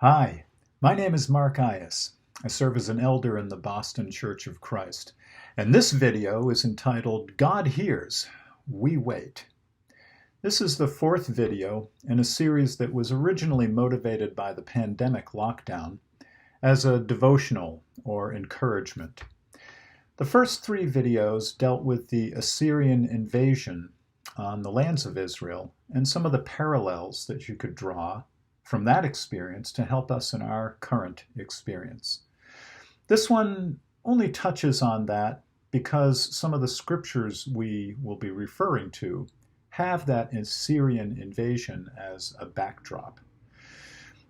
Hi, my name is Mark Ayasse. I serve as an elder in the Boston Church of Christ, and this video is entitled God Hears, We Wait. This is the fourth video in a series that was originally motivated by the pandemic lockdown as a devotional or encouragement. The first three videos dealt with the Assyrian invasion on the lands of Israel and some of the parallels that you could draw from that experience to help us in our current experience. This one only touches on that because some of the scriptures we will be referring to have that Assyrian invasion as a backdrop.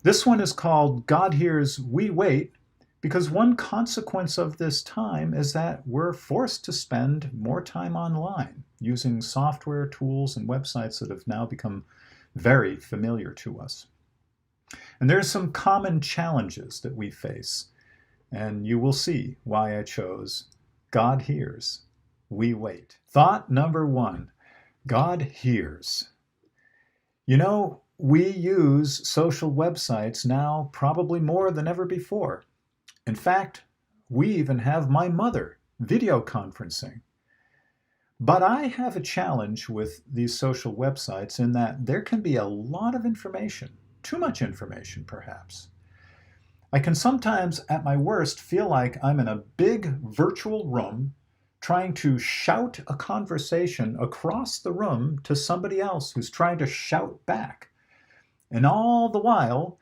This one is called God Hears, We Wait, because one consequence of this time is that we're forced to spend more time online using software, tools, and websites that have now become very familiar to us. And there are some common challenges that we face, and you will see why I chose God Hears, We Wait. Thought number one, God hears. You know, we use social websites now probably more than ever before. In fact, we even have my mother video conferencing. But I have a challenge with these social websites in that there can be a lot of information, too much information perhaps. I can sometimes, at my worst, feel like I'm in a big virtual room trying to shout a conversation across the room to somebody else who's trying to shout back. And all the while,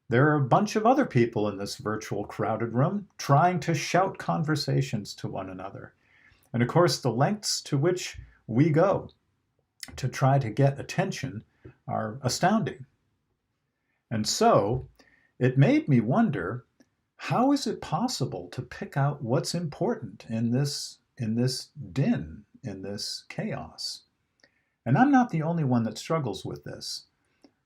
there are a bunch of other people in this virtual crowded room trying to shout conversations to one another. And of course, the lengths to which we go to try to get attention are astounding. And so it made me wonder, how is it possible to pick out what's important in this din, in this chaos? And I'm not the only one that struggles with this.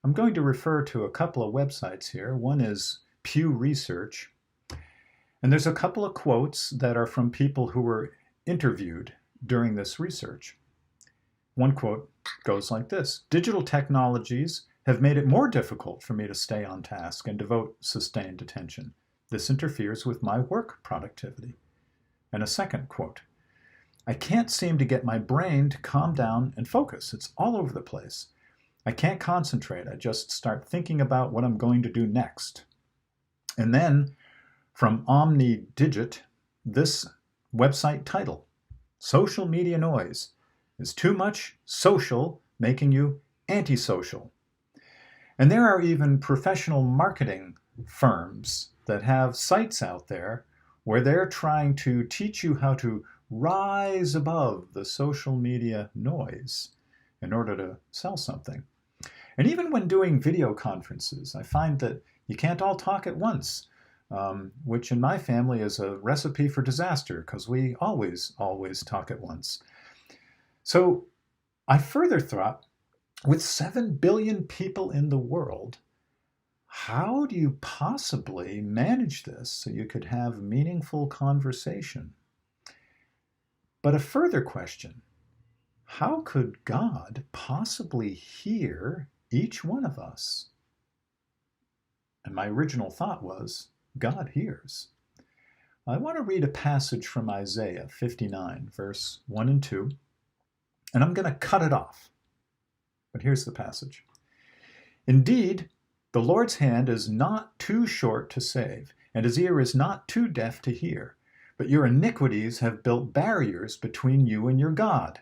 I'm going to refer to a couple of websites here. One is Pew Research, and there's a couple of quotes that are from people who were interviewed during this research. One quote goes like this: "Digital technologies have made it more difficult for me to stay on task and devote sustained attention. This interferes with my work productivity." And a second quote: "I can't seem to get my brain to calm down and focus. It's all over the place. I can't concentrate. I just start thinking about what I'm going to do next." And then from Omnidigit, this website title: "Social media noise is too much social, making you antisocial." And there are even professional marketing firms that have sites out there where they're trying to teach you how to rise above the social media noise in order to sell something. And even when doing video conferences, I find that you can't all talk at once, which in my family is a recipe for disaster because we always talk at once. So I further thought, with 7 billion people in the world, how do you possibly manage this so you could have meaningful conversation? But a further question: how could God possibly hear each one of us? And my original thought was, God hears. I want to read a passage from Isaiah 59, verse 1 and 2, and I'm going to cut it off. But here's the passage. "Indeed, the Lord's hand is not too short to save, and his ear is not too deaf to hear, but your iniquities have built barriers between you and your God."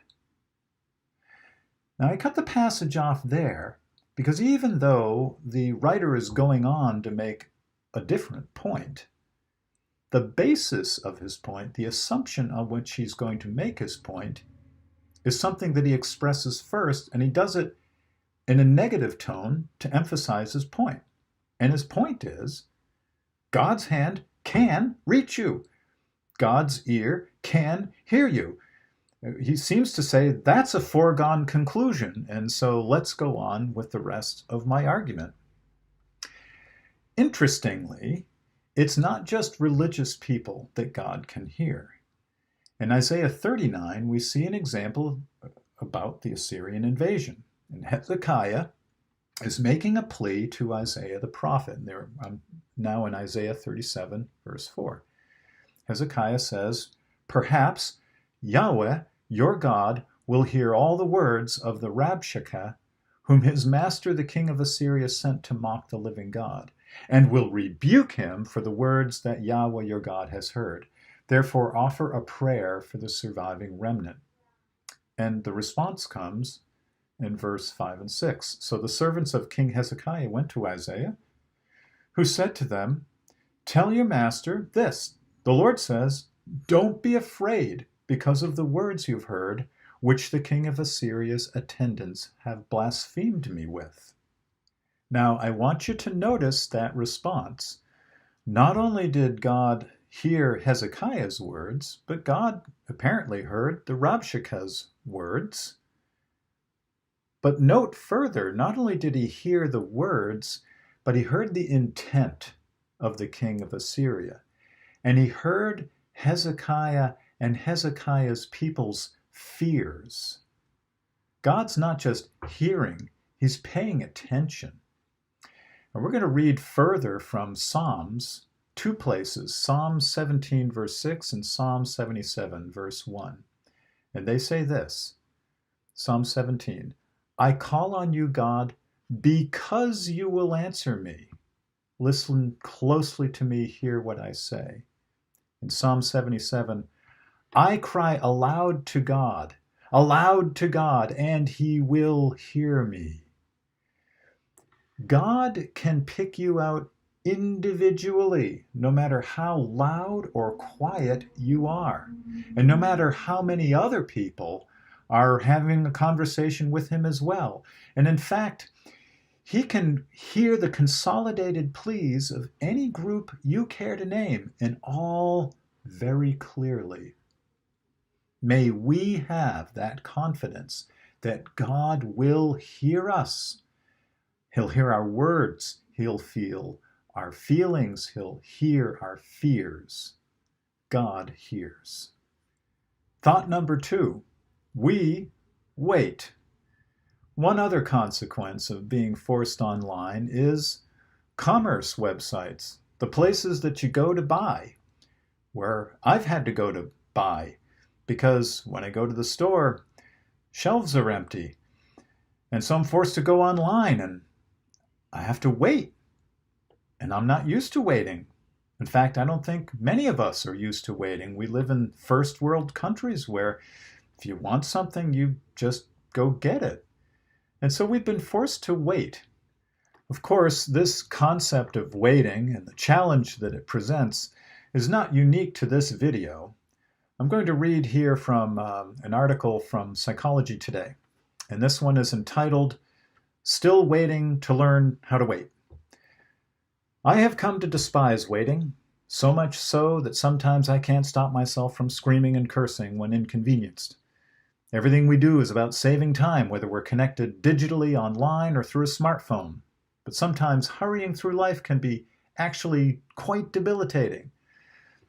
Now I cut the passage off there because even though the writer is going on to make a different point, the basis of his point, the assumption on which he's going to make his point, is something that he expresses first, and he does it in a negative tone to emphasize his point. And his point is, God's hand can reach you. God's ear can hear you. He seems to say that's a foregone conclusion, and so let's go on with the rest of my argument. Interestingly, it's not just religious people that God can hear. In Isaiah 39, we see an example about the Assyrian invasion. And Hezekiah is making a plea to Isaiah the prophet. And I'm now in Isaiah 37, verse 4. Hezekiah says, "Perhaps Yahweh, your God, will hear all the words of the Rabshakeh, whom his master the king of Assyria sent to mock the living God, and will rebuke him for the words that Yahweh your God has heard. Therefore offer a prayer for the surviving remnant." And the response comes in verse 5 and 6. "So the servants of King Hezekiah went to Isaiah, who said to them, 'Tell your master this. The Lord says, don't be afraid because of the words you've heard, which the king of Assyria's attendants have blasphemed me with.'" Now, I want you to notice that response. Not only did God hear Hezekiah's words, but God apparently heard the Rabshakeh's words. But note further, not only did he hear the words, but he heard the intent of the king of Assyria. And he heard Hezekiah and Hezekiah's people's fears. God's not just hearing, he's paying attention. And we're going to read further from Psalms, two places, Psalm 17, verse 6 and Psalm 77, verse 1. And they say this, Psalm 17, "I call on you, God, because you will answer me. Listen closely to me, hear what I say." In Psalm 77, "I cry aloud to God, and he will hear me." God can pick you out individually, no matter how loud or quiet you are, and no matter how many other people are having a conversation with him as well. And in fact, he can hear the consolidated pleas of any group you care to name, and all very clearly. May we have that confidence that God will hear us. He'll hear our words. He'll feel our feelings. He'll hear our fears. God hears. Thought number 2, we wait. One other consequence of being forced online is commerce websites, the places that you go to buy, where I've had to go to buy because when I go to the store, shelves are empty. And so I'm forced to go online and I have to wait. And I'm not used to waiting. In fact, I don't think many of us are used to waiting. We live in first world countries where if you want something, you just go get it. And so we've been forced to wait. Of course, this concept of waiting and the challenge that it presents is not unique to this video. I'm going to read here from an article from Psychology Today. And this one is entitled, "Still Waiting to Learn How to Wait." "I have come to despise waiting, so much so that sometimes I can't stop myself from screaming and cursing when inconvenienced. Everything we do is about saving time, whether we're connected digitally, online, or through a smartphone. But sometimes hurrying through life can be actually quite debilitating.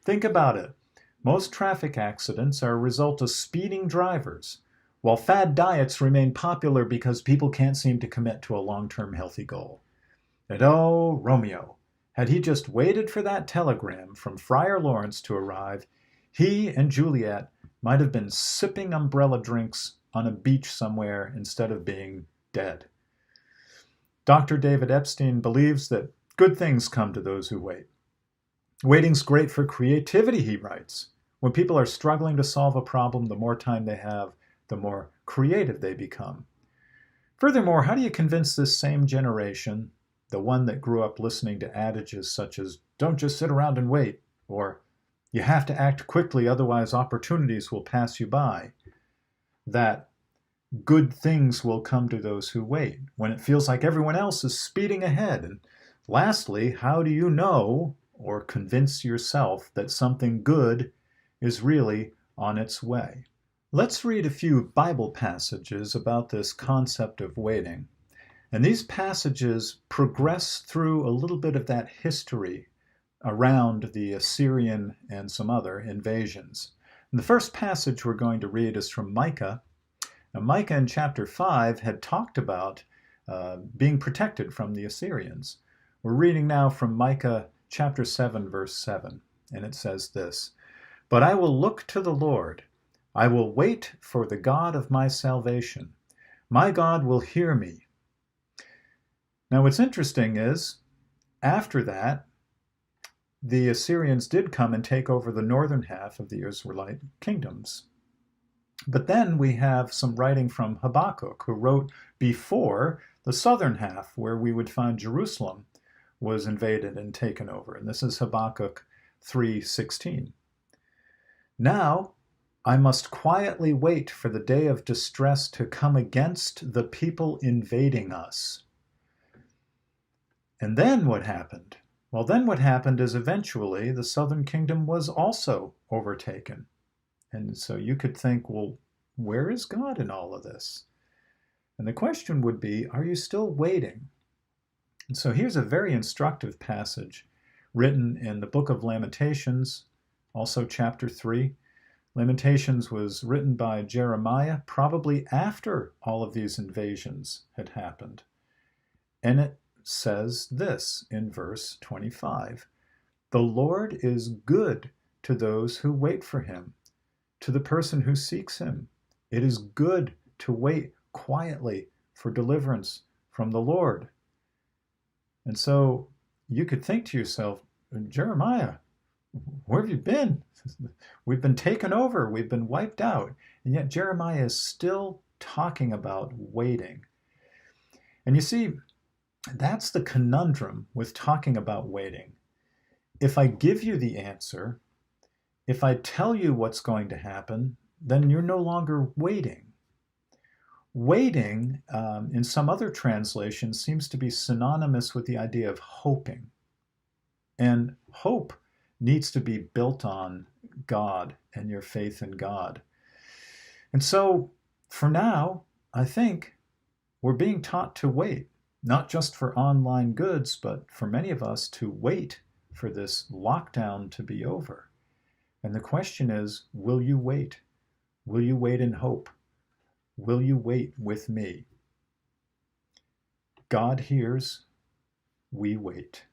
Think about it. Most traffic accidents are a result of speeding drivers, while fad diets remain popular because people can't seem to commit to a long-term healthy goal. And oh, Romeo, had he just waited for that telegram from Friar Lawrence to arrive, he and Juliet might have been sipping umbrella drinks on a beach somewhere instead of being dead." Dr. David Epstein believes that good things come to those who wait. "Waiting's great for creativity," he writes. "When people are struggling to solve a problem, the more time they have, the more creative they become." Furthermore, how do you convince this same generation, the one that grew up listening to adages such as, "Don't just sit around and wait," or "You have to act quickly, otherwise opportunities will pass you by," that good things will come to those who wait, when it feels like everyone else is speeding ahead? And lastly, how do you know or convince yourself that something good is really on its way? Let's read a few Bible passages about this concept of waiting. And these passages progress through a little bit of that history around the Assyrian and some other invasions. And the first passage we're going to read is from Micah. Now, Micah in chapter 5 had talked about being protected from the Assyrians. We're reading now from Micah chapter 7, verse 7, and it says this, "But I will look to the Lord. I will wait for the God of my salvation. My God will hear me." Now what's interesting is, after that, the Assyrians did come and take over the northern half of the Israelite kingdoms. But then we have some writing from Habakkuk, who wrote before the southern half, where we would find Jerusalem, was invaded and taken over. And this is Habakkuk 3:16. "Now I must quietly wait for the day of distress to come against the people invading us." And then what happened? Well, then what happened is eventually the southern kingdom was also overtaken. And so you could think, well, where is God in all of this? And the question would be, are you still waiting? And so here's a very instructive passage written in the book of Lamentations, also chapter 3. Lamentations was written by Jeremiah probably after all of these invasions had happened. And it says this in verse 25, "The Lord is good to those who wait for him, to the person who seeks him. It is good to wait quietly for deliverance from the Lord." And so you could think to yourself, Jeremiah, where have you been? We've been taken over. We've been wiped out. And yet Jeremiah is still talking about waiting. And you see, that's the conundrum with talking about waiting. If I give you the answer, if I tell you what's going to happen, then you're no longer waiting. Waiting, in some other translations, seems to be synonymous with the idea of hoping. And hope needs to be built on God and your faith in God. And so, for now, I think we're being taught to wait, not just for online goods, but for many of us to wait for this lockdown to be over. And the question is, will you wait? Will you wait in hope? Will you wait with me? God hears, we wait.